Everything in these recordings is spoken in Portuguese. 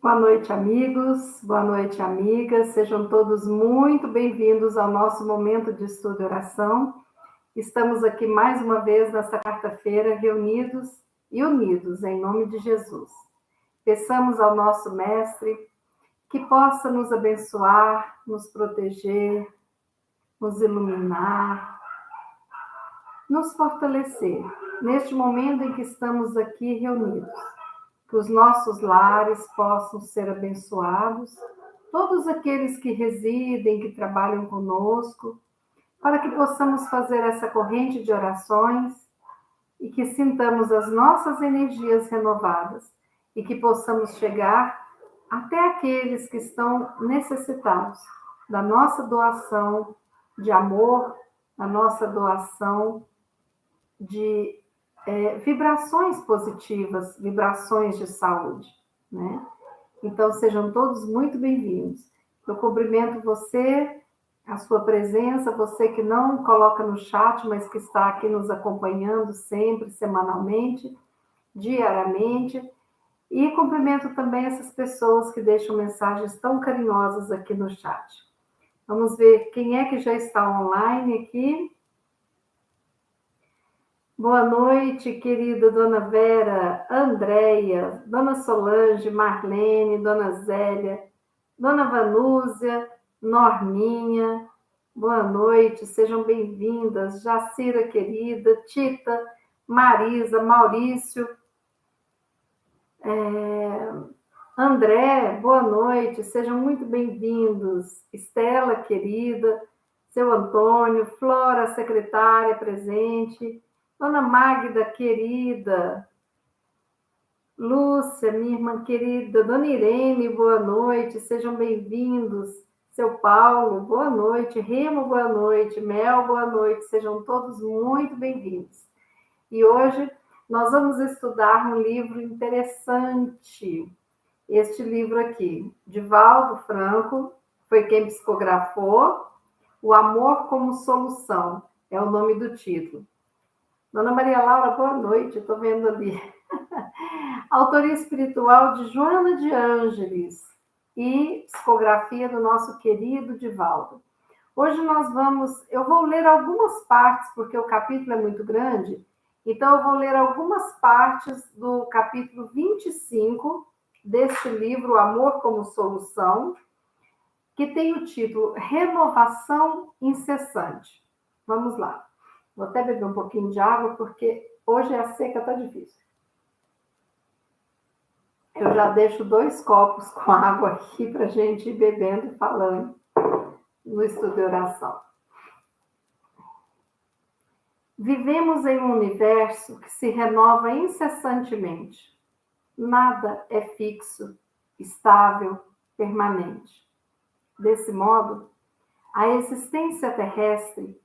Boa noite, amigos. Boa noite, amigas. Sejam todos muito bem-vindos ao nosso momento de estudo e oração. Estamos aqui mais uma vez nesta quarta-feira, reunidos e unidos em nome de Jesus. Peçamos ao nosso Mestre que possa nos abençoar, nos proteger, nos iluminar, nos fortalecer neste momento em que estamos aqui reunidos. Que os nossos lares possam ser abençoados, todos aqueles que residem, que trabalham conosco, para que possamos fazer essa corrente de orações e que sintamos as nossas energias renovadas e que possamos chegar até aqueles que estão necessitados da nossa doação de amor, da nossa doação de vibrações positivas, vibrações de saúde, né? Então, sejam todos muito bem-vindos. Eu cumprimento você, a sua presença, você que não coloca no chat, mas que está aqui nos acompanhando sempre, semanalmente, diariamente. E cumprimento também essas pessoas que deixam mensagens tão carinhosas aqui no chat. Vamos ver quem é que já está online aqui. Boa noite, querida Dona Vera, Andréia, Dona Solange, Marlene, Dona Zélia, Dona Vanúzia, Norminha. Boa noite, sejam bem-vindas. Jacira, querida, Tita, Marisa, Maurício, André, boa noite, sejam muito bem-vindos. Estela, querida, seu Antônio, Flora, secretária presente, Dona Magda, querida, Lúcia, minha irmã querida, Dona Irene, boa noite, sejam bem-vindos. Seu Paulo, boa noite. Remo, boa noite. Mel, boa noite, sejam todos muito bem-vindos. E hoje nós vamos estudar um livro interessante. Este livro aqui, Divaldo Franco, foi quem psicografou, O Amor como Solução, é o nome do título. Dona Maria Laura, boa noite, estou vendo ali. Autoria espiritual de Joana de Ângeles e psicografia do nosso querido Divaldo. Hoje eu vou ler algumas partes, porque o capítulo é muito grande, então eu vou ler algumas partes do capítulo 25 deste livro, O Amor como Solução, que tem o título Renovação Incessante. Vamos lá. Vou até beber um pouquinho de água, porque hoje a seca está difícil. Eu já deixo 2 copos com água aqui para a gente ir bebendo e falando no estudo de oração. Vivemos em um universo que se renova incessantemente. Nada é fixo, estável, permanente. Desse modo, a existência terrestre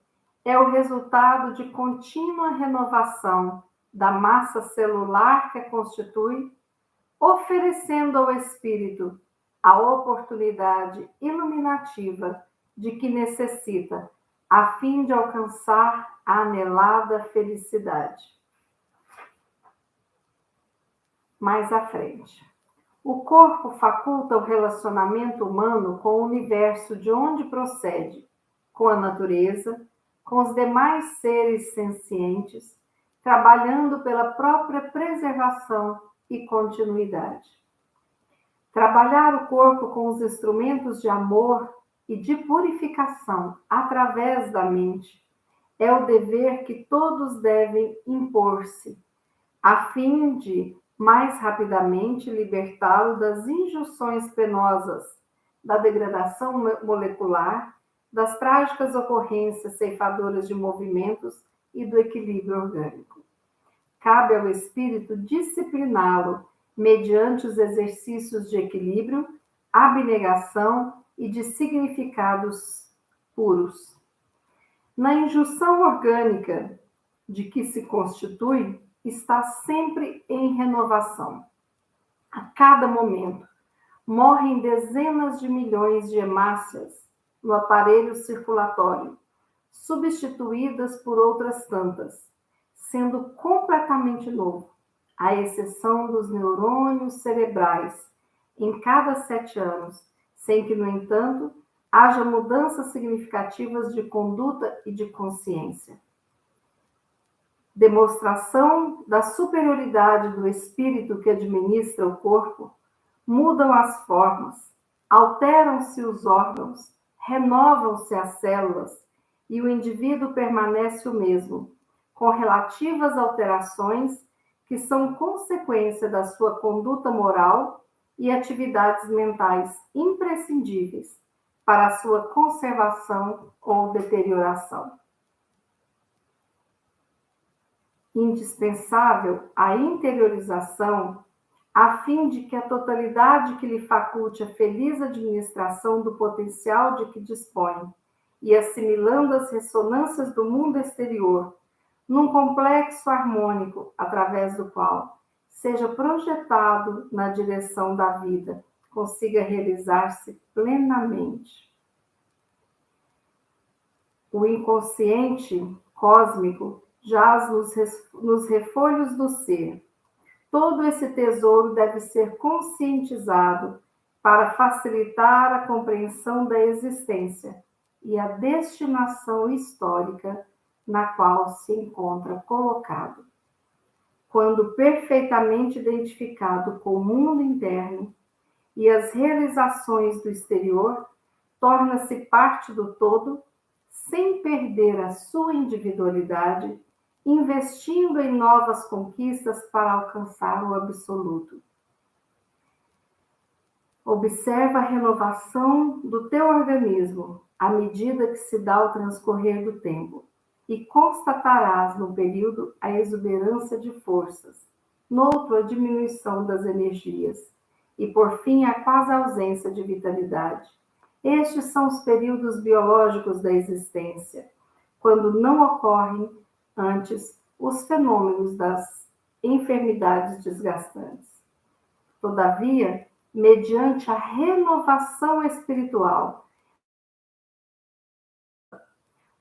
é o resultado de contínua renovação da massa celular que a constitui, oferecendo ao espírito a oportunidade iluminativa de que necessita, a fim de alcançar a anelada felicidade. Mais à frente. O corpo faculta o relacionamento humano com o universo de onde procede, com a natureza, com os demais seres sencientes, trabalhando pela própria preservação e continuidade. Trabalhar o corpo com os instrumentos de amor e de purificação através da mente é o dever que todos devem impor-se, a fim de mais rapidamente libertá-lo das injunções penosas, da degradação molecular, das trágicas ocorrências ceifadoras de movimentos e do equilíbrio orgânico. Cabe ao espírito discipliná-lo mediante os exercícios de equilíbrio, abnegação e de significados puros. Na injunção orgânica de que se constitui, está sempre em renovação. A cada momento, morrem dezenas de milhões de hemácias no aparelho circulatório, substituídas por outras tantas, sendo completamente novo, à exceção dos neurônios cerebrais, em cada 7 anos, sem que, no entanto, haja mudanças significativas de conduta e de consciência. Demonstração da superioridade do espírito que administra o corpo, mudam as formas, alteram-se os órgãos, renovam-se as células e o indivíduo permanece o mesmo, com relativas alterações que são consequência da sua conduta moral e atividades mentais imprescindíveis para a sua conservação ou deterioração. Indispensável a interiorização a fim de que a totalidade que lhe faculte a feliz administração do potencial de que dispõe e assimilando as ressonâncias do mundo exterior num complexo harmônico através do qual seja projetado na direção da vida, consiga realizar-se plenamente. O inconsciente cósmico jaz nos refolhos do ser. Todo esse tesouro deve ser conscientizado para facilitar a compreensão da existência e a destinação histórica na qual se encontra colocado. Quando perfeitamente identificado com o mundo interno e as realizações do exterior, torna-se parte do todo, sem perder a sua individualidade, investindo em novas conquistas para alcançar o absoluto. Observa a renovação do teu organismo à medida que se dá o transcorrer do tempo, e constatarás no período a exuberância de forças, noutro a diminuição das energias, e por fim a quase ausência de vitalidade. Estes são os períodos biológicos da existência, quando não ocorrem antes os fenômenos das enfermidades desgastantes. Todavia, mediante a renovação espiritual,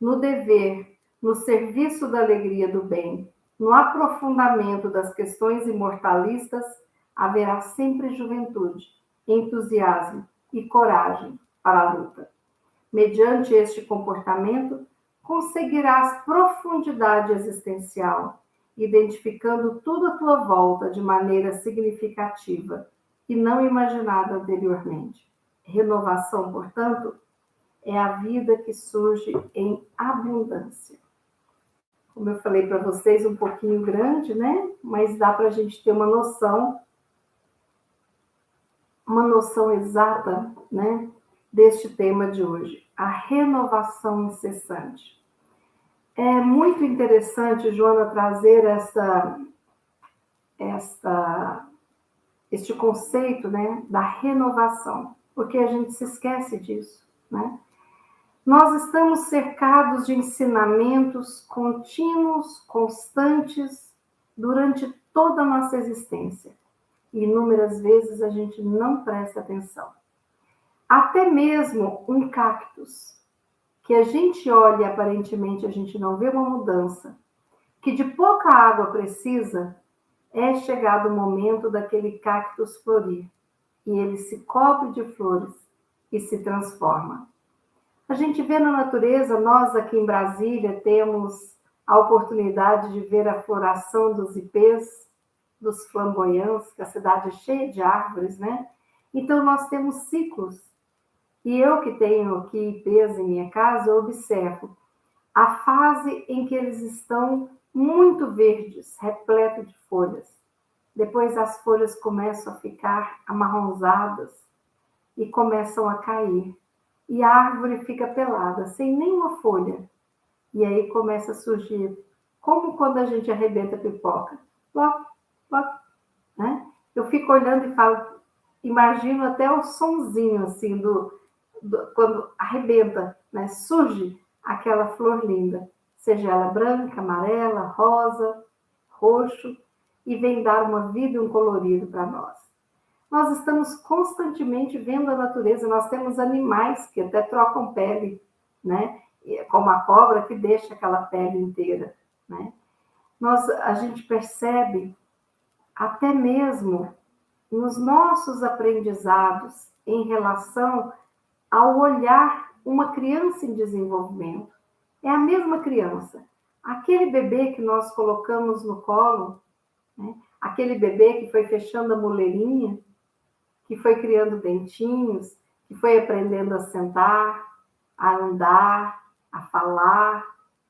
no dever, no serviço da alegria do bem, no aprofundamento das questões imortalistas, haverá sempre juventude, entusiasmo e coragem para a luta. Mediante este comportamento, conseguirás profundidade existencial, identificando tudo à tua volta de maneira significativa e não imaginada anteriormente. Renovação, portanto, é a vida que surge em abundância. Como eu falei para vocês, um pouquinho grande, né? Mas dá para a gente ter uma noção exata, né? Deste tema de hoje, a renovação incessante. É muito interessante, Joana, trazer este conceito, né, da renovação, porque a gente se esquece disso, né? Nós estamos cercados de ensinamentos contínuos, constantes, durante toda a nossa existência. E inúmeras vezes a gente não presta atenção. Até mesmo um cactus, que a gente olha e aparentemente a gente não vê uma mudança, que de pouca água precisa, é chegado o momento daquele cactus florir, e ele se cobre de flores e se transforma. A gente vê na natureza, nós aqui em Brasília temos a oportunidade de ver a floração dos ipês, dos flamboyantes, que a cidade é cheia de árvores, né? Então nós temos ciclos. E eu que tenho aqui ipês em minha casa, eu observo a fase em que eles estão muito verdes, repleto de folhas. Depois as folhas começam a ficar amarronzadas e começam a cair. E a árvore fica pelada, sem nenhuma folha. E aí começa a surgir, como quando a gente arrebenta pipoca. Plop, plop, né? Eu fico olhando e falo, imagino até o sonzinho assim quando arrebenta, né? Surge aquela flor linda, seja ela branca, amarela, rosa, roxo, e vem dar uma vida e um colorido para nós. Nós estamos constantemente vendo a natureza, nós temos animais que até trocam pele, né? Como a cobra que deixa aquela pele inteira, né? A gente percebe até mesmo nos nossos aprendizados em relação ao olhar uma criança em desenvolvimento. É a mesma criança. Aquele bebê que nós colocamos no colo, né? Aquele bebê que foi fechando a moleirinha, que foi criando dentinhos, que foi aprendendo a sentar, a andar, a falar,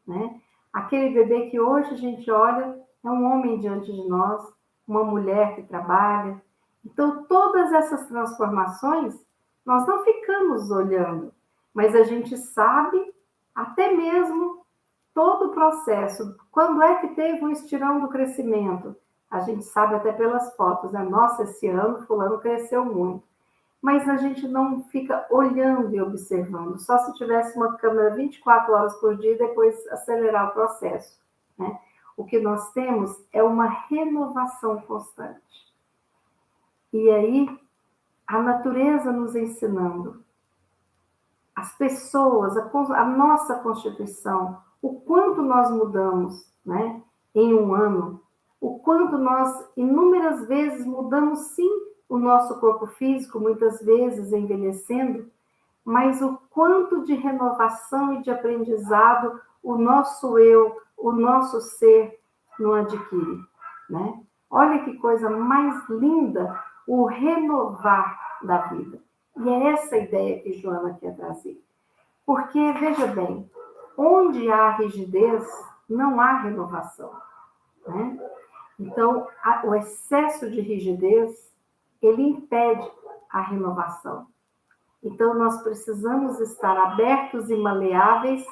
né? Aquele bebê que hoje a gente olha, é um homem diante de nós, uma mulher que trabalha. Então, todas essas transformações, nós não ficamos olhando, mas a gente sabe até mesmo todo o processo. Quando é que teve um estirão do crescimento? A gente sabe até pelas fotos, né? Nossa, esse ano fulano cresceu muito. Mas a gente não fica olhando e observando, só se tivesse uma câmera 24 horas por dia e depois acelerar o processo, né? O que nós temos é uma renovação constante. E aí, a natureza nos ensinando, as pessoas, a nossa Constituição, o quanto nós mudamos, né, em um ano, o quanto nós, inúmeras vezes, mudamos, sim, o nosso corpo físico, muitas vezes envelhecendo, mas o quanto de renovação e de aprendizado o nosso eu, o nosso ser não adquire, né? Olha que coisa mais linda, o renovar da vida. E é essa a ideia que Joana quer trazer. Porque, veja bem, onde há rigidez, não há renovação, né? Então, o excesso de rigidez, ele impede a renovação. Então, nós precisamos estar abertos e maleáveis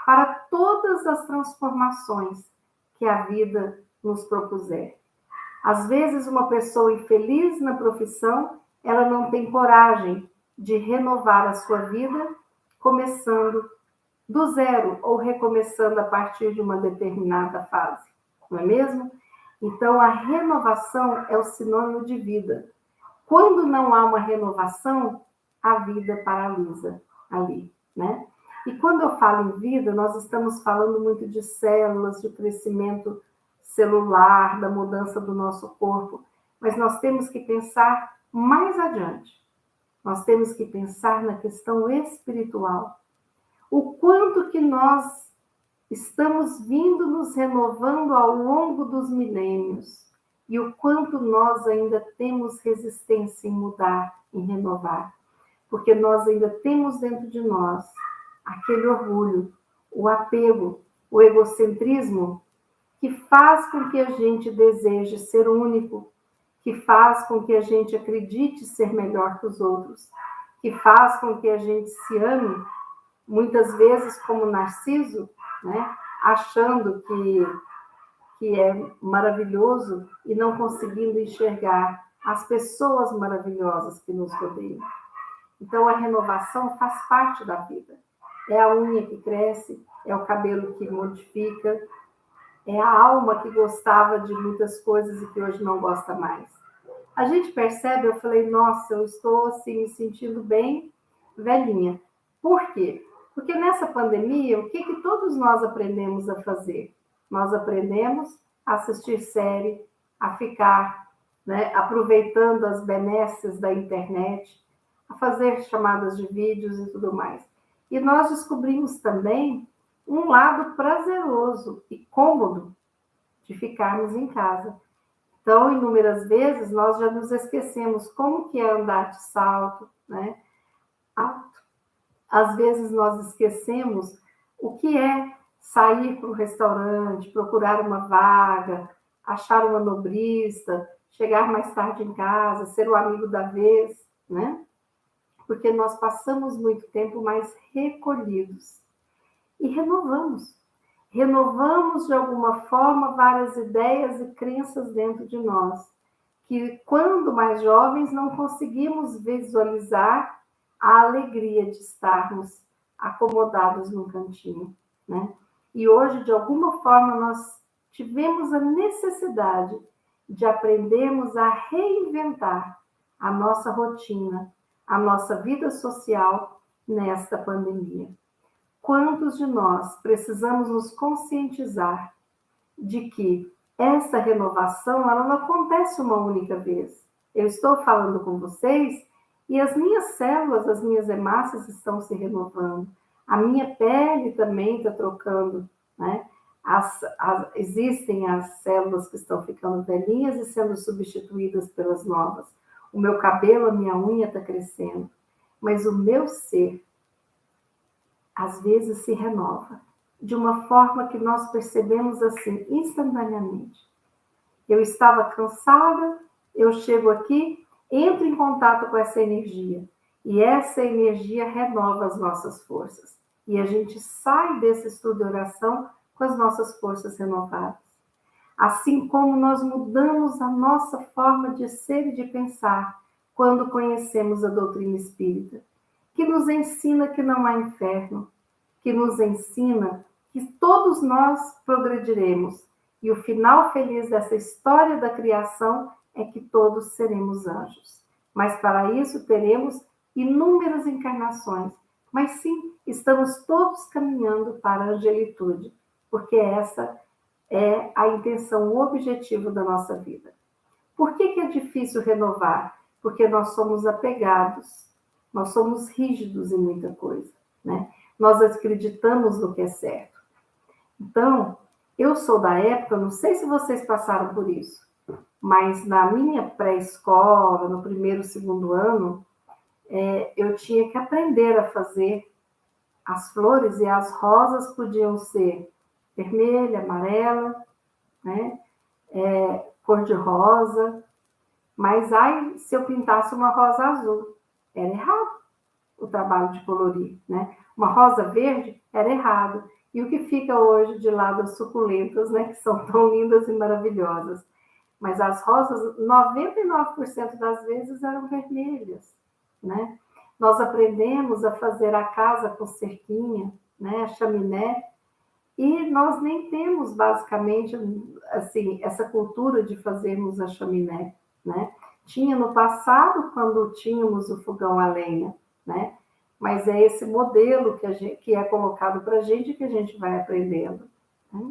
para todas as transformações que a vida nos propuser. Às vezes, uma pessoa infeliz na profissão, ela não tem coragem de renovar a sua vida, começando do zero ou recomeçando a partir de uma determinada fase, não é mesmo? Então, a renovação é o sinônimo de vida. Quando não há uma renovação, a vida paralisa ali, né? E quando eu falo em vida, nós estamos falando muito de células, de crescimento celular, da mudança do nosso corpo, mas nós temos que pensar mais adiante. Nós temos que pensar na questão espiritual. O quanto que nós estamos vindo nos renovando ao longo dos milênios e o quanto nós ainda temos resistência em mudar, em renovar, porque nós ainda temos dentro de nós aquele orgulho, o apego, o egocentrismo que faz com que a gente deseje ser único, que faz com que a gente acredite ser melhor que os outros, que faz com que a gente se ame, muitas vezes como Narciso, né? Achando que é maravilhoso e não conseguindo enxergar as pessoas maravilhosas que nos rodeiam. Então, a renovação faz parte da vida. É a unha que cresce, é o cabelo que modifica, é a alma que gostava de muitas coisas e que hoje não gosta mais. A gente percebe, eu falei, nossa, eu estou assim, me sentindo bem velhinha. Por quê? Porque nessa pandemia, o que todos nós aprendemos a fazer? Nós aprendemos a assistir série, a ficar, né, aproveitando as benesses da internet, a fazer chamadas de vídeos e tudo mais. E nós descobrimos também um lado prazeroso e cômodo de ficarmos em casa. Então, inúmeras vezes, nós já nos esquecemos como que é andar de salto, né? Alto. Às vezes, nós esquecemos o que é sair para um restaurante, procurar uma vaga, achar uma manobrista, chegar mais tarde em casa, ser o amigo da vez, né? Porque nós passamos muito tempo mais recolhidos. E renovamos. Renovamos, de alguma forma, várias ideias e crenças dentro de nós, que, quando mais jovens, não conseguimos visualizar a alegria de estarmos acomodados num cantinho, né? E hoje, de alguma forma, nós tivemos a necessidade de aprendermos a reinventar a nossa rotina, a nossa vida social nesta pandemia. Quantos de nós precisamos nos conscientizar de que essa renovação ela não acontece uma única vez. eu estou falando com vocês e as minhas células, as minhas hemácias estão se renovando. A minha pele também está trocando, né? Existem as células que estão ficando velhinhas e sendo substituídas pelas novas. O meu cabelo, a minha unha está crescendo. Mas o meu ser, às vezes, se renova. De uma forma que nós percebemos assim, instantaneamente. Eu estava cansada, eu chego aqui, entro em contato com essa energia. E essa energia renova as nossas forças. E a gente sai desse estudo de oração com as nossas forças renovadas. Assim como nós mudamos a nossa forma de ser e de pensar quando conhecemos a doutrina espírita, que nos ensina que não há inferno, que nos ensina que todos nós progrediremos. E o final feliz dessa história da criação é que todos seremos anjos. Mas para isso teremos inúmeras encarnações. Mas sim, estamos todos caminhando para a angelitude, porque essa é a intenção, o objetivo da nossa vida. Por que é difícil renovar? Porque nós somos apegados, nós somos rígidos em muita coisa, né? Nós acreditamos no que é certo. Então, eu sou da época, não sei se vocês passaram por isso, mas na minha pré-escola, no primeiro, segundo ano, eu tinha que aprender a fazer as flores, e as rosas podiam ser vermelha, amarela, né? Cor-de-rosa, mas aí, se eu pintasse uma rosa azul, era errado o trabalho de colorir, né? Uma rosa verde era errado. E o que fica hoje de lado as suculentas, né? Que são tão lindas e maravilhosas. Mas as rosas, 99% das vezes, eram vermelhas, né? Nós aprendemos a fazer a casa com cerquinha, né? A chaminé, e nós nem temos, basicamente, assim, essa cultura de fazermos a chaminé, né? Tinha no passado, quando tínhamos o fogão a lenha, né? Mas é esse modelo que é colocado para a gente que a gente vai aprendendo, né?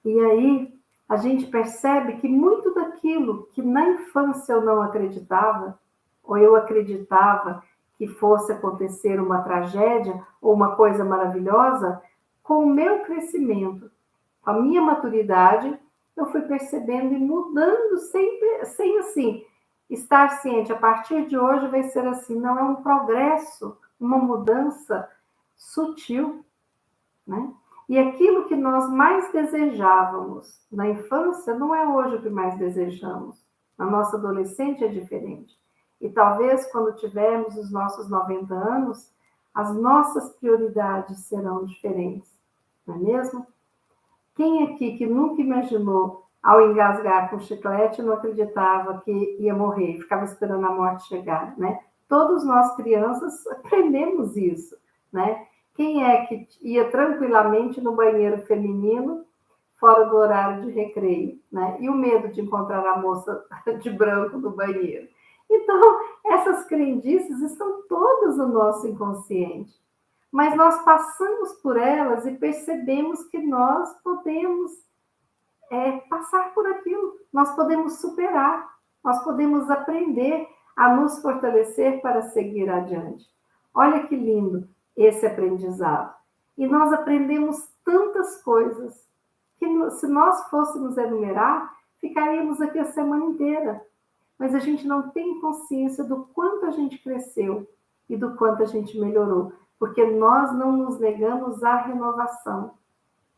E aí a gente percebe que muito daquilo que na infância eu não acreditava, ou eu acreditava que fosse acontecer uma tragédia ou uma coisa maravilhosa, com o meu crescimento, com a minha maturidade, eu fui percebendo e mudando sempre, sem assim, estar ciente, a partir de hoje vai ser assim, não é um progresso, uma mudança sutil, né? E aquilo que nós mais desejávamos na infância não é hoje o que mais desejamos. Na nossa adolescente é diferente. E talvez quando tivermos os nossos 90 anos, as nossas prioridades serão diferentes, não é mesmo? Quem aqui que nunca imaginou, ao engasgar com chiclete, não acreditava que ia morrer, ficava esperando a morte chegar, né? Todos nós, crianças, aprendemos isso, né? Quem é que ia tranquilamente no banheiro feminino, fora do horário de recreio, né? E o medo de encontrar a moça de branco no banheiro. Então, essas crendices estão todas no nosso inconsciente. Mas nós passamos por elas e percebemos que nós podemos passar por aquilo, nós podemos superar, nós podemos aprender a nos fortalecer para seguir adiante. Olha que lindo esse aprendizado. E nós aprendemos tantas coisas que, se nós fôssemos enumerar, ficaríamos aqui a semana inteira. Mas a gente não tem consciência do quanto a gente cresceu e do quanto a gente melhorou, porque nós não nos negamos à renovação,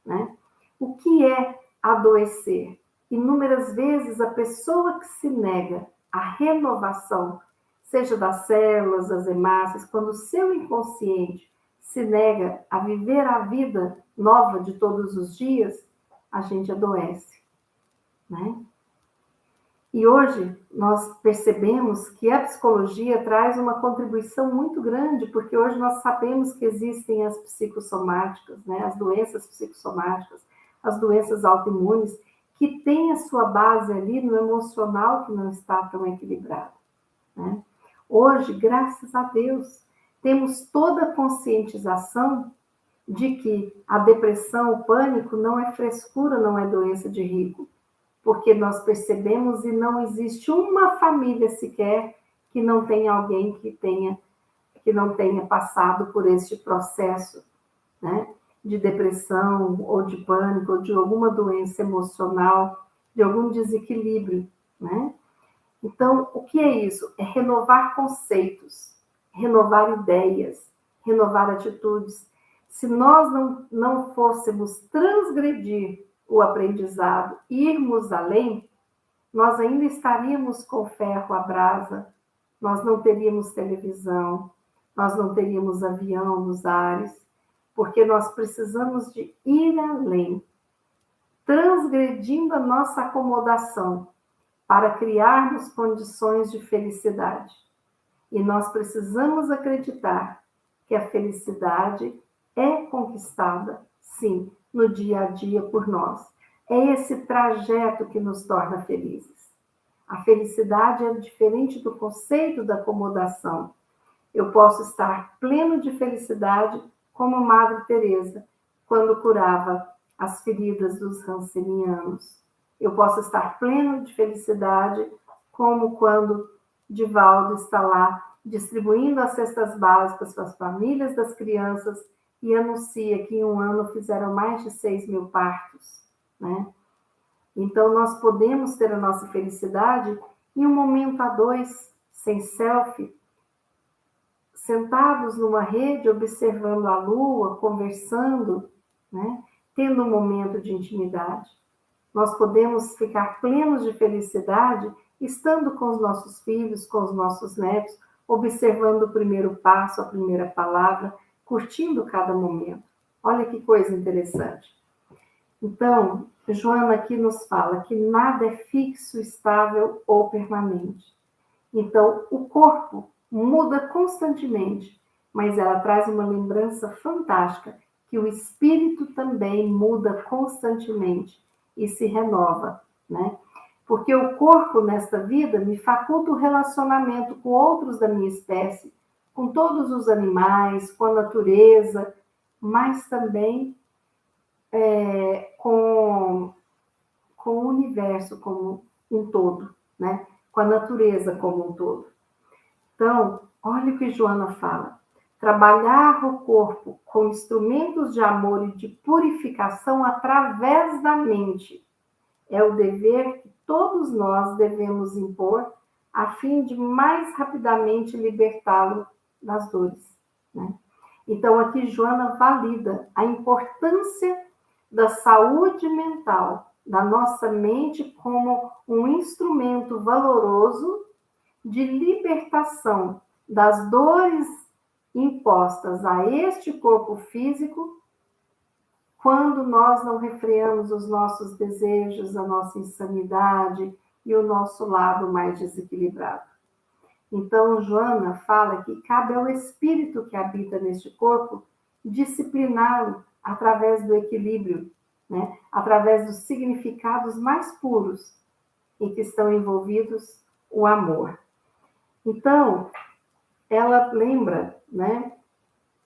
né? O que é adoecer? Inúmeras vezes a pessoa que se nega à renovação, seja das células, das hemácias, quando o seu inconsciente se nega a viver a vida nova de todos os dias, a gente adoece, né? E hoje nós percebemos que a psicologia traz uma contribuição muito grande, porque hoje nós sabemos que existem as psicossomáticas, né? As doenças psicossomáticas, as doenças autoimunes, que têm a sua base ali no emocional que não está tão equilibrado, né? Hoje, graças a Deus, temos toda a conscientização de que a depressão, o pânico, não é frescura, não é doença de rico, porque nós percebemos e não existe uma família sequer que não tenha alguém que não tenha passado por este processo, né, de depressão, ou de pânico, ou de alguma doença emocional, de algum desequilíbrio, né? Então, o que é isso? É renovar conceitos, renovar ideias, renovar atitudes. Se nós não fôssemos transgredir o aprendizado, irmos além, nós ainda estaríamos com ferro à brasa, nós não teríamos televisão, nós não teríamos avião nos ares, porque nós precisamos de ir além, transgredindo a nossa acomodação, para criarmos condições de felicidade. E nós precisamos acreditar que a felicidade é conquistada, sim, no dia a dia por nós. É esse trajeto que nos torna felizes. A felicidade é diferente do conceito da acomodação. Eu posso estar pleno de felicidade, como Madre Teresa, quando curava as feridas dos rancenianos. Eu posso estar pleno de felicidade, como quando Divaldo está lá distribuindo as cestas básicas para as famílias das crianças e anuncia que em um ano fizeram mais de 6.000 partos, né? Então, nós podemos ter a nossa felicidade em um momento a dois, sem selfie, sentados numa rede, observando a lua, conversando, né? Tendo um momento de intimidade. Nós podemos ficar plenos de felicidade estando com os nossos filhos, com os nossos netos, observando o primeiro passo, a primeira palavra, curtindo cada momento. Olha que coisa interessante. Então, Joana aqui nos fala que nada é fixo, estável ou permanente. Então, o corpo muda constantemente, mas ela traz uma lembrança fantástica, que o espírito também muda constantemente e se renova, né? Porque o corpo, nesta vida, me faculta o relacionamento com outros da minha espécie, com todos os animais, com a natureza, mas também com o universo como um todo, né? Com a natureza como um todo. Então, olha o que Joana fala. Trabalhar o corpo com instrumentos de amor e de purificação através da mente é o dever que todos nós devemos impor a fim de mais rapidamente libertá-lo das dores, né? Então, aqui Joana valida a importância da saúde mental, da nossa mente como um instrumento valoroso de libertação das dores impostas a este corpo físico, quando nós não refreamos os nossos desejos, a nossa insanidade e o nosso lado mais desequilibrado. Então, Joana fala que cabe ao espírito que habita neste corpo discipliná-lo através do equilíbrio, né? Através dos significados mais puros em que estão envolvidos o amor. Então, ela lembra, né,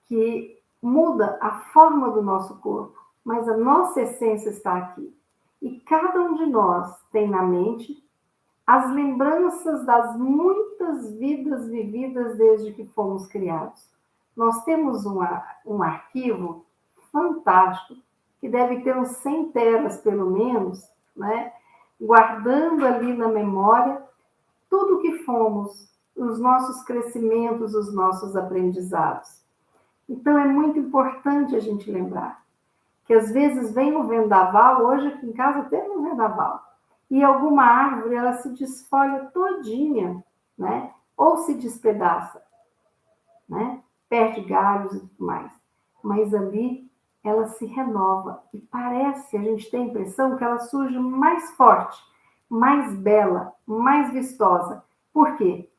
que muda a forma do nosso corpo, mas a nossa essência está aqui. E cada um de nós tem na mente as lembranças das muitas vidas vividas desde que fomos criados. Nós temos um arquivo fantástico, que deve ter uns 100 teras, pelo menos, né, guardando ali na memória tudo que fomos, os nossos crescimentos, os nossos aprendizados. Então, é muito importante a gente lembrar que às vezes vem um vendaval, hoje aqui em casa teve um vendaval, e alguma árvore ela se desfolha todinha, né? Ou se despedaça, né? Perde galhos e tudo mais. Mas ali ela se renova e parece, a gente tem a impressão que ela surge mais forte, mais bela, mais vistosa. Por quê?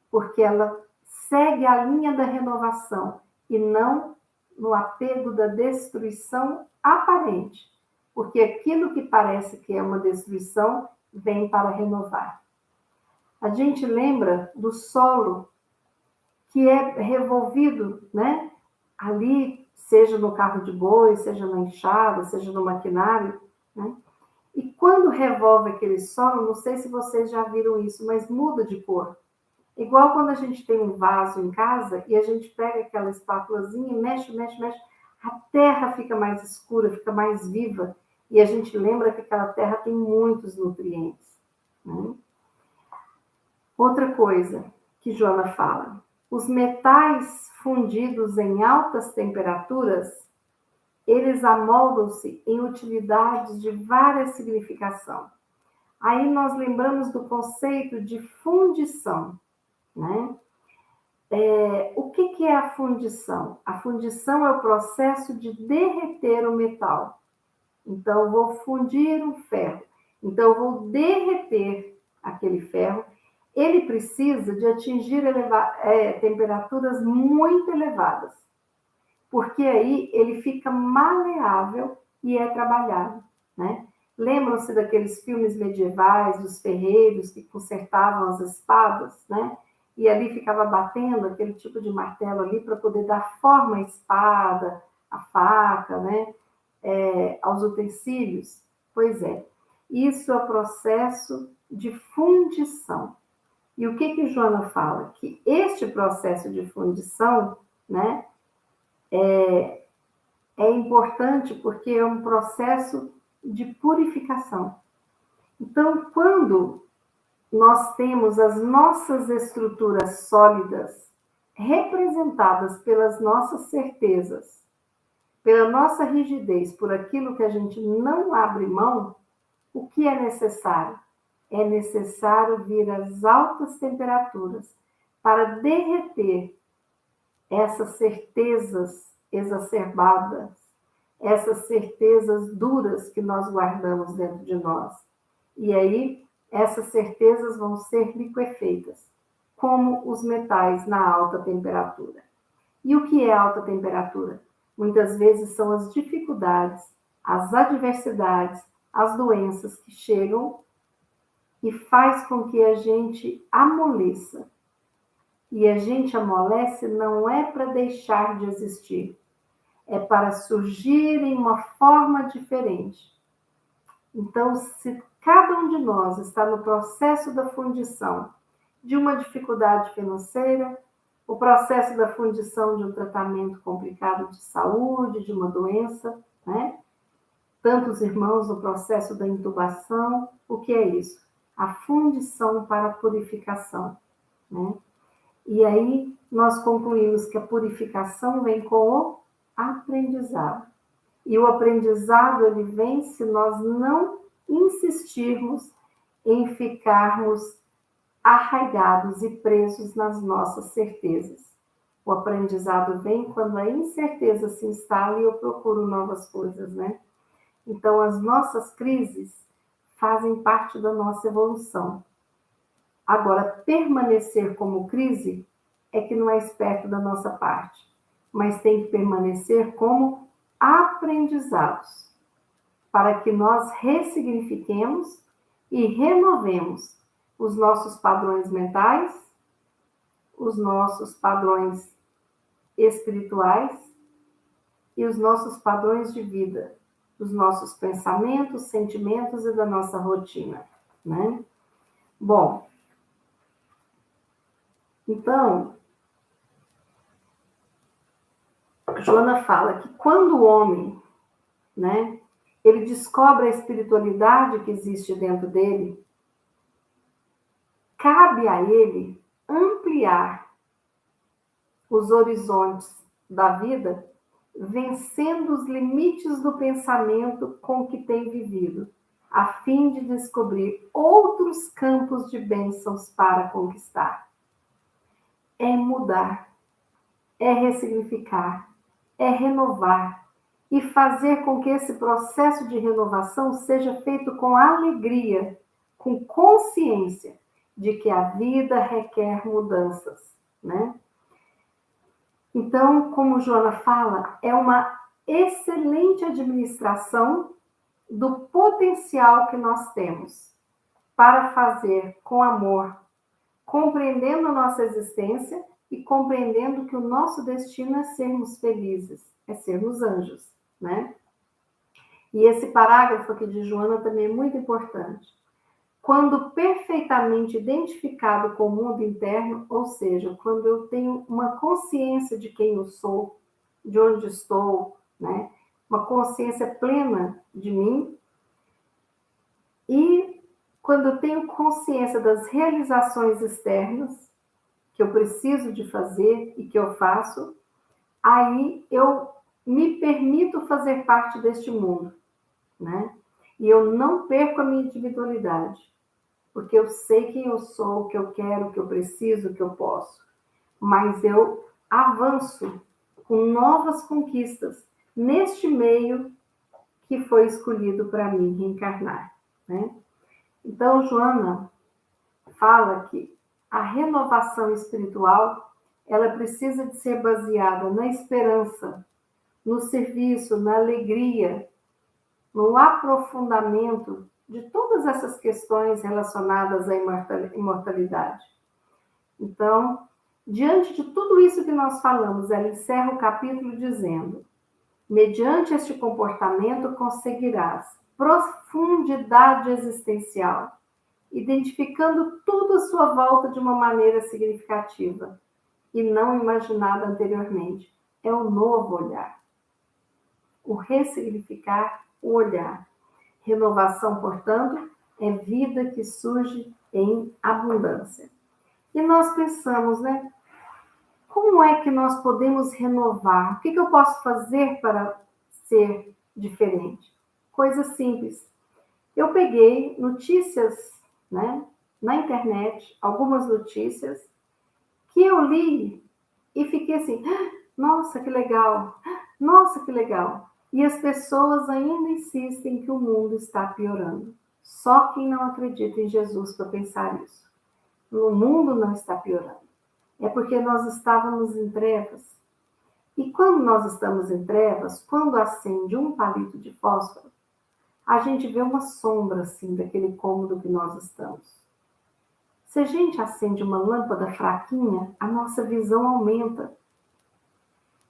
Porque ela segue a linha da renovação e não no apego da destruição aparente. Porque aquilo que parece que é uma destruição vem para renovar. A gente lembra do solo que é revolvido, né? Ali, seja no carro de boi, seja na enxada, seja no maquinário, né? E quando revolve aquele solo, não sei se vocês já viram isso, mas muda de cor. Igual quando a gente tem um vaso em casa e a gente pega aquela espátulazinha e mexe, mexe, mexe, a terra fica mais escura, fica mais viva, e a gente lembra que aquela terra tem muitos nutrientes, né? Outra coisa que Joana fala, os metais fundidos em altas temperaturas, eles amoldam-se em utilidades de várias significações. Aí nós lembramos do conceito de fundição, né? O que é a fundição? A fundição é o processo de derreter o metal. Então, eu vou fundir um ferro. Então, eu vou derreter aquele ferro. Ele precisa de atingir temperaturas muito elevadas, porque aí ele fica maleável e é trabalhado, né? Lembram-se daqueles filmes medievais, dos ferreiros que consertavam as espadas, né? E ali ficava batendo aquele tipo de martelo ali para poder dar forma à espada, à faca, né? Aos utensílios. Pois é, isso é o processo de fundição. E o que Joana fala? Que este processo de fundição, né, é importante porque é um processo de purificação. Então, quando nós temos as nossas estruturas sólidas representadas pelas nossas certezas, pela nossa rigidez, por aquilo que a gente não abre mão, o que é necessário? É necessário vir às altas temperaturas para derreter essas certezas exacerbadas, essas certezas duras que nós guardamos dentro de nós. E aí, essas certezas vão ser liquefeitas, como os metais na alta temperatura. E o que é alta temperatura? Muitas vezes são as dificuldades, as adversidades, as doenças que chegam e faz com que a gente amoleça. E a gente amolece não é para deixar de existir, é para surgir em uma forma diferente. Então, se cada um de nós está no processo da fundição de uma dificuldade financeira, o processo da fundição de um tratamento complicado de saúde, de uma doença, né? Tantos irmãos no processo da intubação, o que é isso? A fundição para a purificação, né? E aí nós concluímos que a purificação vem com o aprendizado. E o aprendizado ele vem se nós não insistirmos em ficarmos arraigados e presos nas nossas certezas. O aprendizado vem quando a incerteza se instala e eu procuro novas coisas, né? Então, as nossas crises fazem parte da nossa evolução. Agora, permanecer como crise é que não é esperto da nossa parte, mas tem que permanecer como aprendizados, para que nós ressignifiquemos e renovemos os nossos padrões mentais, os nossos padrões espirituais e os nossos padrões de vida, os nossos pensamentos, sentimentos e da nossa rotina, né? Bom, então, Joana fala que quando o homem, né, ele descobre a espiritualidade que existe dentro dele, cabe a ele ampliar os horizontes da vida, vencendo os limites do pensamento com que tem vivido, a fim de descobrir outros campos de bênçãos para conquistar. É mudar, é ressignificar, é renovar e fazer com que esse processo de renovação seja feito com alegria, com consciência de que a vida requer mudanças, né? Então, como Joana fala, é uma excelente administração do potencial que nós temos para fazer com amor, compreendendo a nossa existência e compreendendo que o nosso destino é sermos felizes, é sermos anjos, né? E esse parágrafo aqui de Joana também é muito importante. Quando perfeitamente identificado com o mundo interno, ou seja, quando eu tenho uma consciência de quem eu sou, de onde estou, né? Uma consciência plena de mim, e quando eu tenho consciência das realizações externas que eu preciso de fazer e que eu faço, aí eu me permito fazer parte deste mundo, né? E eu não perco a minha individualidade, porque eu sei quem eu sou, o que eu quero, o que eu preciso, o que eu posso. Mas eu avanço com novas conquistas neste meio que foi escolhido para mim reencarnar, né? Então, Joana fala que a renovação espiritual, ela precisa de ser baseada na esperança, no serviço, na alegria, no aprofundamento de todas essas questões relacionadas à imortalidade. Então, diante de tudo isso que nós falamos, ela encerra o capítulo dizendo: mediante este comportamento conseguirás profundidade existencial, identificando tudo à sua volta de uma maneira significativa e não imaginada anteriormente. É o novo olhar, o ressignificar o olhar. Renovação, portanto, é vida que surge em abundância. E nós pensamos, né? Como é que nós podemos renovar? O que eu posso fazer para ser diferente? Coisa simples. Eu peguei notícias, né, na internet, algumas notícias, que eu li e fiquei assim, nossa, que legal, nossa, que legal. E as pessoas ainda insistem que o mundo está piorando. Só quem não acredita em Jesus para pensar isso. O mundo não está piorando. É porque nós estávamos em trevas. E quando nós estamos em trevas, quando acende um palito de fósforo, a gente vê uma sombra assim daquele cômodo que nós estamos. Se a gente acende uma lâmpada fraquinha, a nossa visão aumenta.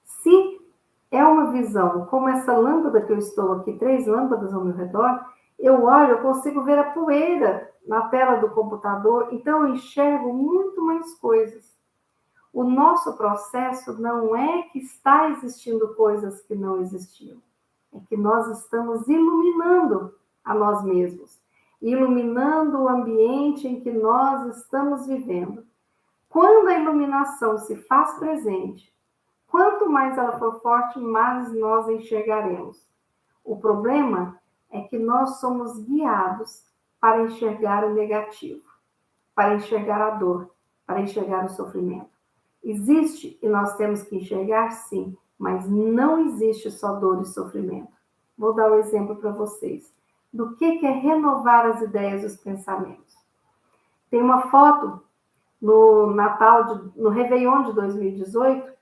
Se é uma visão como essa lâmpada que eu estou aqui, 3 lâmpadas ao meu redor, eu olho, eu consigo ver a poeira na tela do computador, então eu enxergo muito mais coisas. O nosso processo não é que está existindo coisas que não existiam, é que nós estamos iluminando a nós mesmos, iluminando o ambiente em que nós estamos vivendo. Quando a iluminação se faz presente, quanto mais ela for forte, mais nós enxergaremos. O problema é que nós somos guiados para enxergar o negativo, para enxergar a dor, para enxergar o sofrimento. Existe e nós temos que enxergar, sim, mas não existe só dor e sofrimento. Vou dar um exemplo para vocês do que é renovar as ideias e os pensamentos. Tem uma foto no Natal, no Réveillon de 2018,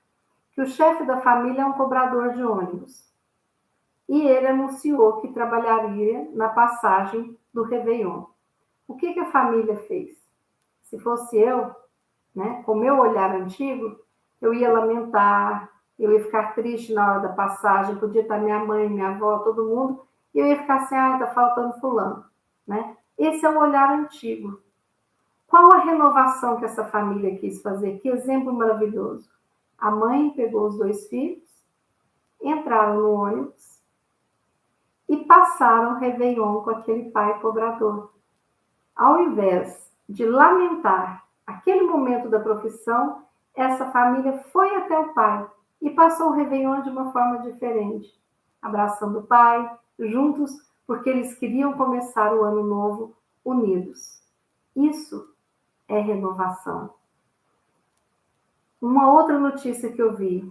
que o chefe da família é um cobrador de ônibus. E ele anunciou que trabalharia na passagem do Réveillon. O que a família fez? Se fosse eu, né, com o meu olhar antigo, eu ia lamentar, eu ia ficar triste na hora da passagem, podia estar minha mãe, minha avó, todo mundo, e eu ia ficar assim, tá faltando fulano, né? Esse é o olhar antigo. Qual a renovação que essa família quis fazer? Que exemplo maravilhoso. A mãe pegou os 2 filhos, entraram no ônibus e passaram o Réveillon com aquele pai cobrador. Ao invés de lamentar aquele momento da profissão, essa família foi até o pai e passou o Réveillon de uma forma diferente, abraçando o pai, juntos, porque eles queriam começar o ano novo unidos. Isso é renovação. Uma outra notícia que eu vi,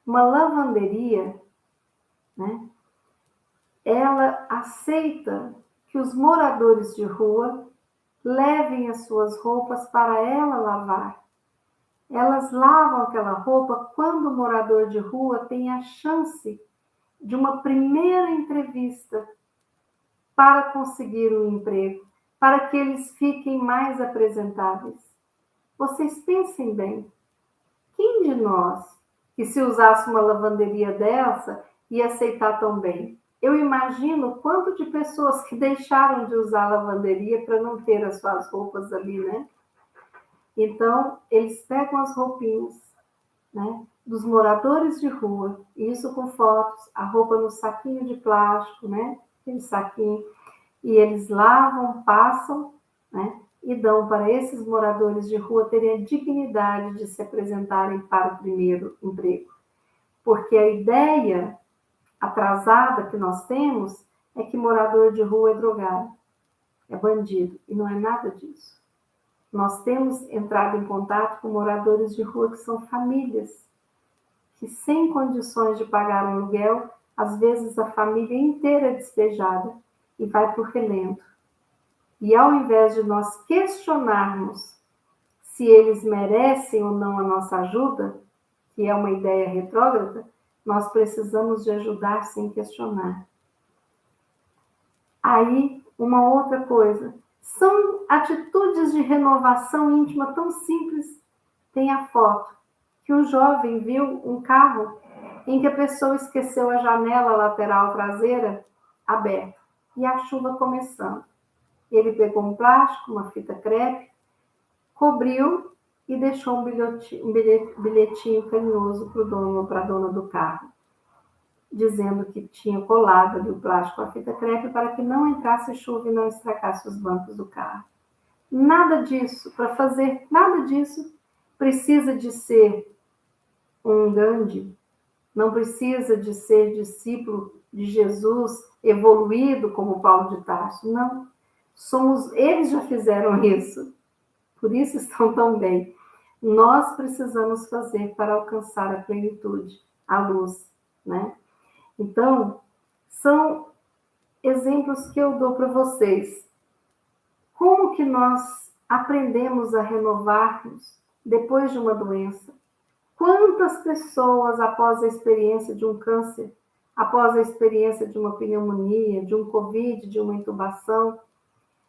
uma lavanderia, né? Ela aceita que os moradores de rua levem as suas roupas para ela lavar. Elas lavam aquela roupa quando o morador de rua tem a chance de uma primeira entrevista para conseguir um emprego, para que eles fiquem mais apresentáveis. Vocês pensem bem, quem de nós, que se usasse uma lavanderia dessa, ia aceitar tão bem? eu imagino o quanto de pessoas que deixaram de usar a lavanderia para não ter as suas roupas ali, né? Então, eles pegam as roupinhas, né, dos moradores de rua, isso com fotos, a roupa no saquinho de plástico, né? Aquele saquinho, e eles lavam, passam, né? E dão para esses moradores de rua terem a dignidade de se apresentarem para o primeiro emprego. Porque a ideia atrasada que nós temos é que morador de rua é drogado, é bandido, e não é nada disso. Nós temos entrado em contato com moradores de rua que são famílias, que sem condições de pagar um aluguel, às vezes a família inteira é despejada e vai para o relento. E ao invés de nós questionarmos se eles merecem ou não a nossa ajuda, que é uma ideia retrógrada, nós precisamos de ajudar sem questionar. Aí, uma outra coisa, são atitudes de renovação íntima tão simples. Tem a foto que um jovem viu um carro em que a pessoa esqueceu a janela lateral traseira aberta e a chuva começando. Ele pegou um plástico, uma fita crepe, cobriu e deixou um bilhetinho carinhoso para o dono ou para a dona do carro, dizendo que tinha colado ali o plástico com a fita crepe para que não entrasse chuva e não estragasse os bancos do carro. Nada disso, para fazer nada disso, precisa de ser um Gandhi, não precisa de ser discípulo de Jesus, evoluído como Paulo de Tarso, não. Eles já fizeram isso, por isso estão tão bem. Nós precisamos fazer para alcançar a plenitude, a luz, né? Então, são exemplos que eu dou para vocês. Como que nós aprendemos a renovar-nos depois de uma doença? Quantas pessoas, após a experiência de um câncer, após a experiência de uma pneumonia, de um Covid, de uma intubação,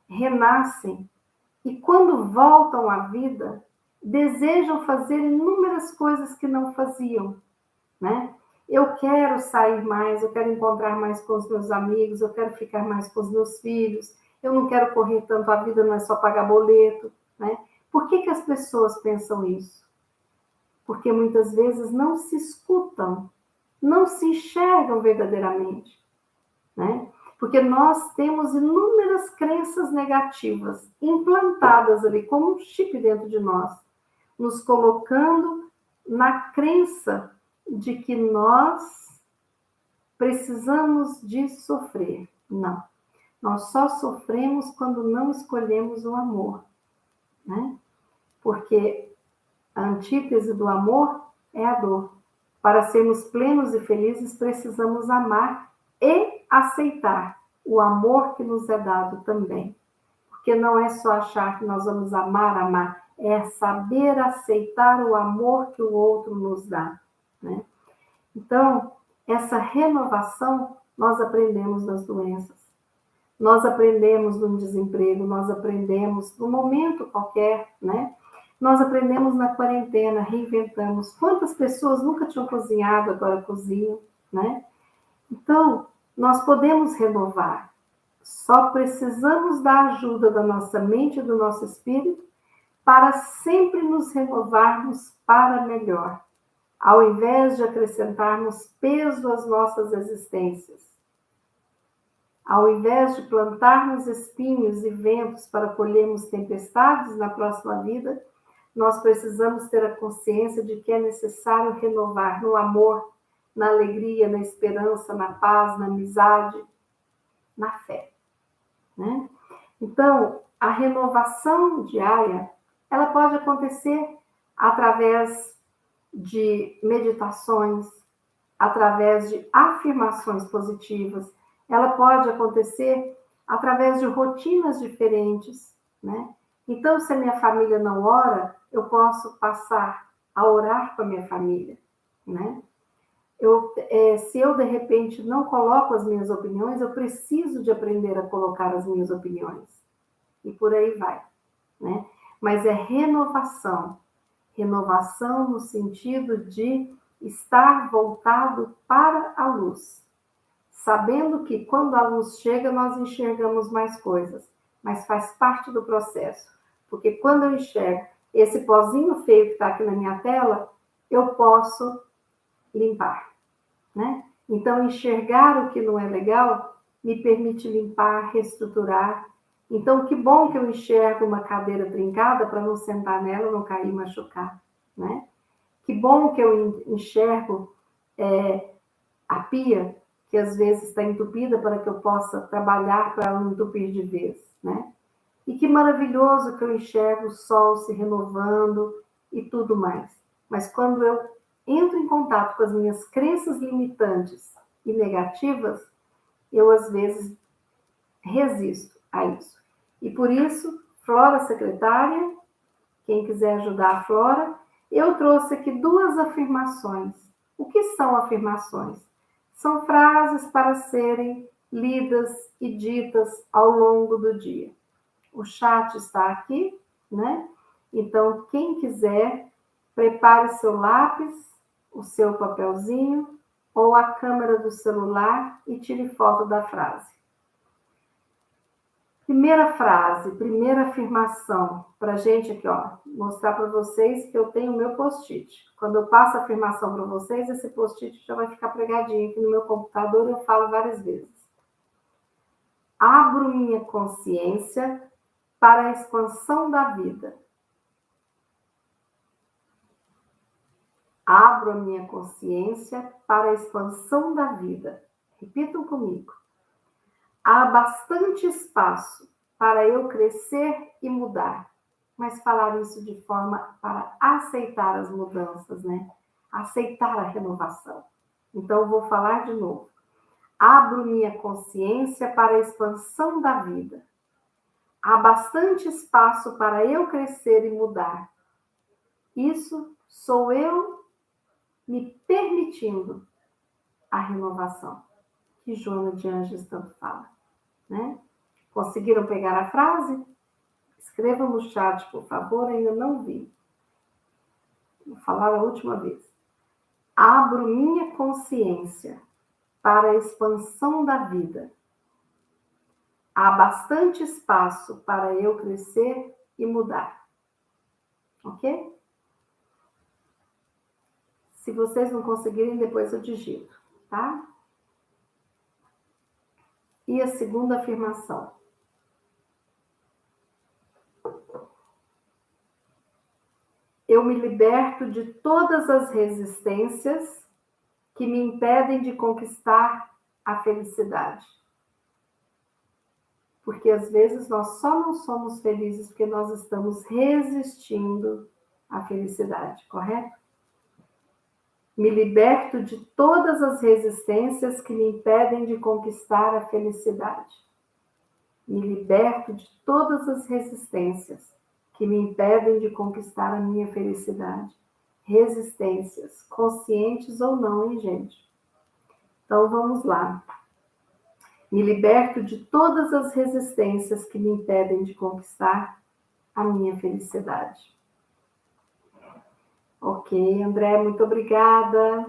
renascem e quando voltam à vida, desejam fazer inúmeras coisas que não faziam, né? Eu quero sair mais, eu quero encontrar mais com os meus amigos, eu quero ficar mais com os meus filhos, eu não quero correr tanto, a vida não é só pagar boleto, né? Por que as pessoas pensam isso? Porque muitas vezes não se escutam, não se enxergam verdadeiramente, né? Porque nós temos inúmeras crenças negativas implantadas ali, como um chip dentro de nós, nos colocando na crença de que nós precisamos de sofrer. Não. Nós só sofremos quando não escolhemos o amor, né? Porque a antítese do amor é a dor. Para sermos plenos e felizes, precisamos amar e aceitar o amor que nos é dado também. Porque não é só achar que nós vamos amar, é saber aceitar o amor que o outro nos dá, né? Então, essa renovação nós aprendemos nas doenças, nós aprendemos no desemprego, nós aprendemos no momento qualquer, né? Nós aprendemos na quarentena, reinventamos. Quantas pessoas nunca tinham cozinhado, agora cozinham, né? Então, nós podemos renovar. Só precisamos da ajuda da nossa mente e do nosso espírito para sempre nos renovarmos para melhor, ao invés de acrescentarmos peso às nossas existências. Ao invés de plantarmos espinhos e ventos para colhermos tempestades na próxima vida, nós precisamos ter a consciência de que é necessário renovar no amor, na alegria, na esperança, na paz, na amizade, na fé, né? Então, a renovação diária, ela pode acontecer através de meditações, através de afirmações positivas, ela pode acontecer através de rotinas diferentes, né? Então, se a minha família não ora, eu posso passar a orar com a minha família, né? Se eu, de repente, não coloco as minhas opiniões, eu preciso de aprender a colocar as minhas opiniões. E por aí vai, né? Mas é renovação. Renovação no sentido de estar voltado para a luz. sabendo que quando a luz chega, nós enxergamos mais coisas, mas faz parte do processo. Porque quando eu enxergo esse pozinho feio que está aqui na minha tela, eu posso limpar, né? Então, enxergar o que não é legal me permite limpar, reestruturar. Então, que bom que eu enxergo uma cadeira trincada para não sentar nela, não cair e machucar, né? Que bom que eu enxergo a pia, que às vezes está entupida, para que eu possa trabalhar para ela não entupir de vez, né? E que maravilhoso que eu enxergo o sol se renovando e tudo mais. Mas quando eu entro em contato com as minhas crenças limitantes e negativas, eu às vezes resisto a isso. E por isso, Flora Secretária, quem quiser ajudar a Flora, eu trouxe aqui 2 afirmações. O que são afirmações? São frases para serem lidas e ditas ao longo do dia. O chat está aqui, né? Então, quem quiser, prepare seu lápis, o seu papelzinho ou a câmera do celular e tire foto da frase. Primeira frase, primeira afirmação, para a gente aqui, ó, mostrar para vocês que eu tenho o meu post-it. Quando eu passo a afirmação para vocês, esse post-it já vai ficar pregadinho aqui no meu computador, eu falo várias vezes. Abro minha consciência para a expansão da vida. Abro a minha consciência para a expansão da vida. Repitam comigo. Há bastante espaço para eu crescer e mudar. Mas falar isso de forma para aceitar as mudanças, né? Aceitar a renovação. Então, eu vou falar de novo. Abro minha consciência para a expansão da vida. Há bastante espaço para eu crescer e mudar. Isso sou eu me permitindo a renovação, que Joana de Anjos tanto fala, né? Conseguiram pegar a frase? Escrevam no chat, por favor, ainda não vi. Vou falar a última vez. Abro minha consciência para a expansão da vida. Há bastante espaço para eu crescer e mudar. Ok? Se vocês não conseguirem, depois eu digito, tá? E a segunda afirmação. Eu me liberto de todas as resistências que me impedem de conquistar a felicidade. Porque às vezes nós só não somos felizes porque nós estamos resistindo à felicidade, correto? Me liberto de todas as resistências que me impedem de conquistar a felicidade. Me liberto de todas as resistências que me impedem de conquistar a minha felicidade. Resistências, conscientes ou não, hein, gente? Então, vamos lá. Me liberto de todas as resistências que me impedem de conquistar a minha felicidade. Ok, André, muito obrigada.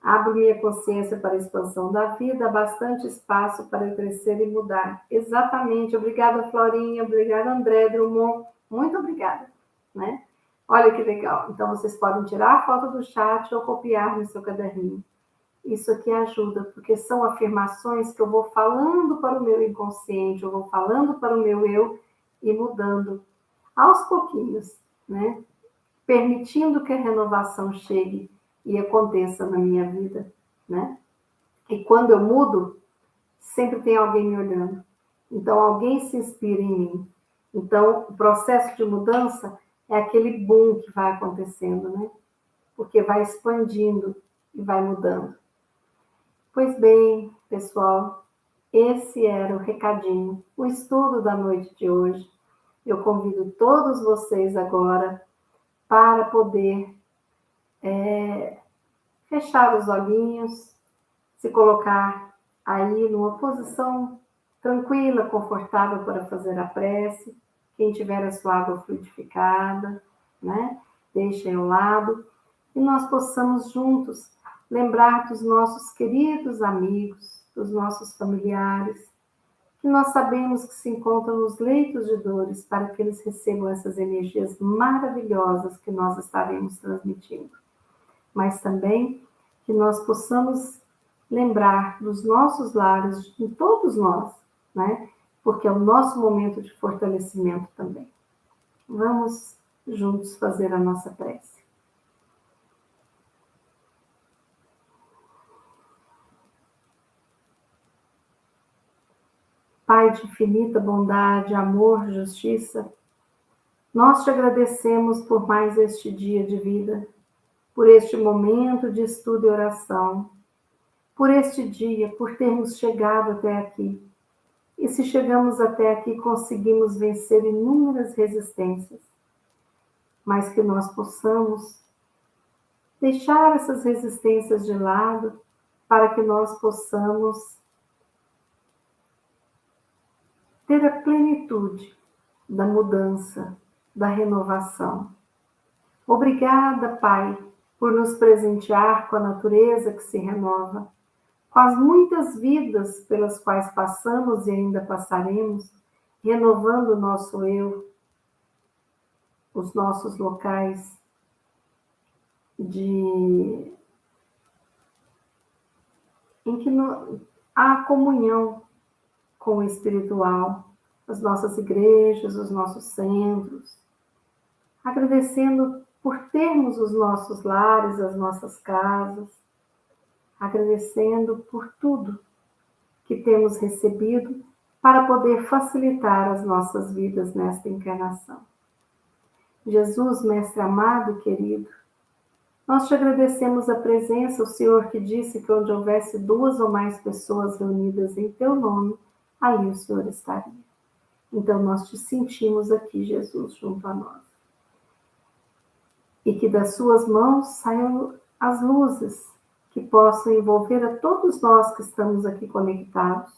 Abro minha consciência para a expansão da vida, há bastante espaço para eu crescer e mudar. Exatamente, obrigada, Florinha, obrigada, André Drummond, muito obrigada, né? Olha que legal, então vocês podem tirar a foto do chat ou copiar no seu caderninho. Isso aqui ajuda, porque são afirmações que eu vou falando para o meu inconsciente, eu vou falando para o meu eu e mudando aos pouquinhos, né? Permitindo que a renovação chegue e aconteça na minha vida, né? E quando eu mudo, sempre tem alguém me olhando. Então, alguém se inspira em mim. Então, o processo de mudança é aquele boom que vai acontecendo, né? Porque vai expandindo e vai mudando. Pois bem, pessoal, esse era o recadinho, o estudo da noite de hoje. Eu convido todos vocês agora para poder fechar os olhinhos, se colocar aí numa posição tranquila, confortável para fazer a prece. Quem tiver a sua água fluidificada, né? Deixem ao lado e nós possamos juntos lembrar dos nossos queridos amigos, dos nossos familiares, que nós sabemos que se encontram nos leitos de dores, para que eles recebam essas energias maravilhosas que nós estaremos transmitindo. Mas também que nós possamos lembrar dos nossos lares, de todos nós, né? Porque é o nosso momento de fortalecimento também. Vamos juntos fazer a nossa prece. Pai de infinita bondade, amor, justiça, nós te agradecemos por mais este dia de vida, por este momento de estudo e oração, por este dia, por termos chegado até aqui. E se chegamos até aqui, conseguimos vencer inúmeras resistências, mas que nós possamos deixar essas resistências de lado, para que nós possamos ter a plenitude da mudança, da renovação. Obrigada, Pai, por nos presentear com a natureza que se renova, com as muitas vidas pelas quais passamos e ainda passaremos, renovando o nosso eu, os nossos locais em que há comunhão com o espiritual, as nossas igrejas, os nossos centros, agradecendo por termos os nossos lares, as nossas casas, agradecendo por tudo que temos recebido para poder facilitar as nossas vidas nesta encarnação. Jesus, Mestre amado e querido, nós te agradecemos a presença, o Senhor que disse que onde houvesse 2 ou mais pessoas reunidas em teu nome, ali o Senhor estaria. Então nós te sentimos aqui, Jesus, junto a nós. E que das suas mãos saiam as luzes que possam envolver a todos nós que estamos aqui conectados,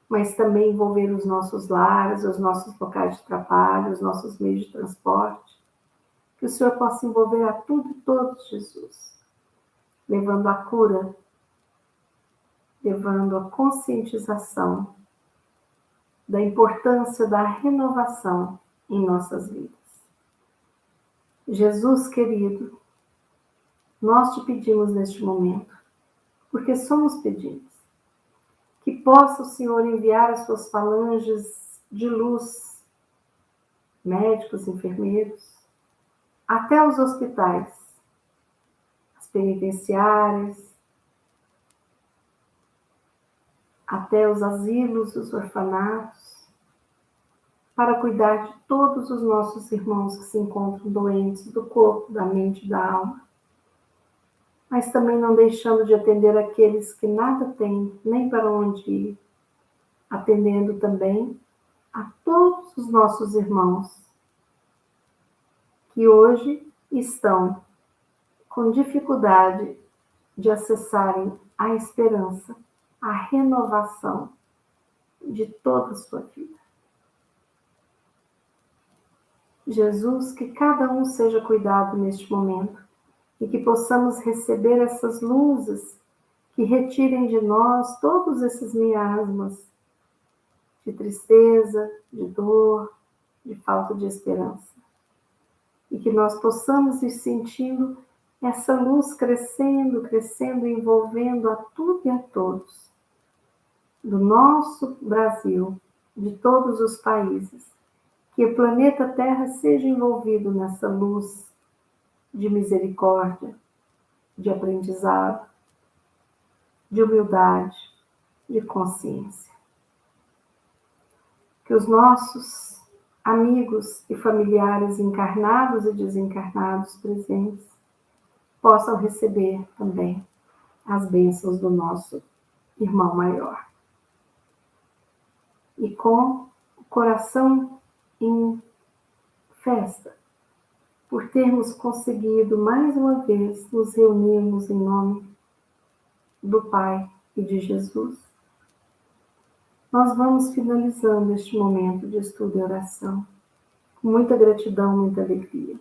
mas também envolver os nossos lares, os nossos locais de trabalho, os nossos meios de transporte. Que o Senhor possa envolver a tudo e todos, Jesus, levando a cura, levando a conscientização da importância da renovação em nossas vidas. Jesus querido, nós te pedimos neste momento, porque somos pedidos, que possa o Senhor enviar as suas falanges de luz, médicos, enfermeiros, até os hospitais, as penitenciárias, até os asilos, os orfanatos, para cuidar de todos os nossos irmãos que se encontram doentes do corpo, da mente e da alma, mas também não deixando de atender aqueles que nada têm, nem para onde ir, atendendo também a todos os nossos irmãos que hoje estão com dificuldade de acessarem a esperança, a renovação de toda a sua vida. Jesus, que cada um seja cuidado neste momento e que possamos receber essas luzes que retirem de nós todos esses miasmas de tristeza, de dor, de falta de esperança. E que nós possamos ir sentindo essa luz crescendo, crescendo, envolvendo a tudo e a todos, do nosso Brasil, de todos os países, que o planeta Terra seja envolvido nessa luz de misericórdia, de aprendizado, de humildade, de consciência. Que os nossos amigos e familiares encarnados e desencarnados presentes possam receber também as bênçãos do nosso irmão maior. E com o coração em festa, por termos conseguido mais uma vez nos reunirmos em nome do Pai e de Jesus, nós vamos finalizando este momento de estudo e oração com muita gratidão, muita alegria.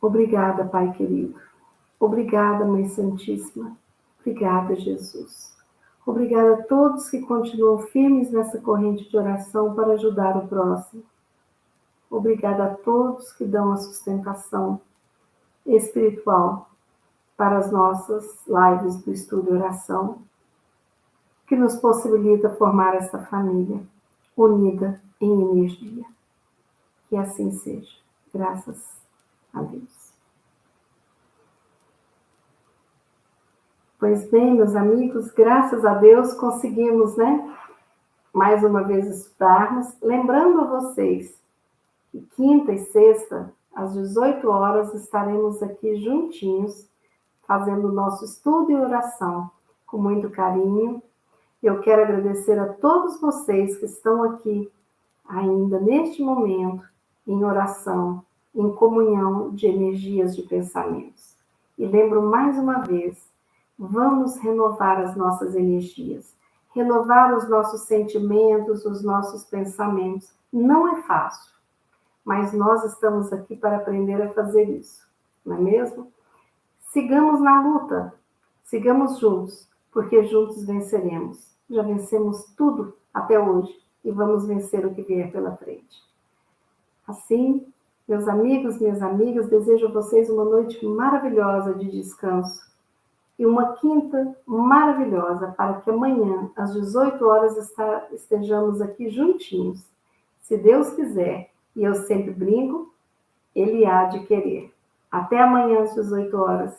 Obrigada, Pai querido. Obrigada, Mãe Santíssima, Obrigada, Jesus. Obrigada a todos que continuam firmes nessa corrente de oração para ajudar o próximo. Obrigada a todos que dão a sustentação espiritual para as nossas lives do estudo e oração, que nos possibilita formar essa família unida em energia. Que assim seja. Graças a Deus. Pois bem, meus amigos, graças a Deus conseguimos, mais uma vez estudarmos. Lembrando a vocês que quinta e sexta, às 18 horas, estaremos aqui juntinhos, fazendo o nosso estudo e oração com muito carinho. Eu quero agradecer a todos vocês que estão aqui ainda neste momento em oração, em comunhão de energias de pensamentos. E lembro mais uma vez, vamos renovar as nossas energias, renovar os nossos sentimentos, os nossos pensamentos. Não é fácil, mas nós estamos aqui para aprender a fazer isso, não é mesmo? Sigamos na luta, sigamos juntos, porque juntos venceremos. Já vencemos tudo até hoje e vamos vencer o que vier pela frente. Assim, meus amigos, minhas amigas, desejo a vocês uma noite maravilhosa de descanso e uma quinta maravilhosa para que amanhã, às 18 horas, estejamos aqui juntinhos. Se Deus quiser, e eu sempre brinco, Ele há de querer. Até amanhã às 18 horas.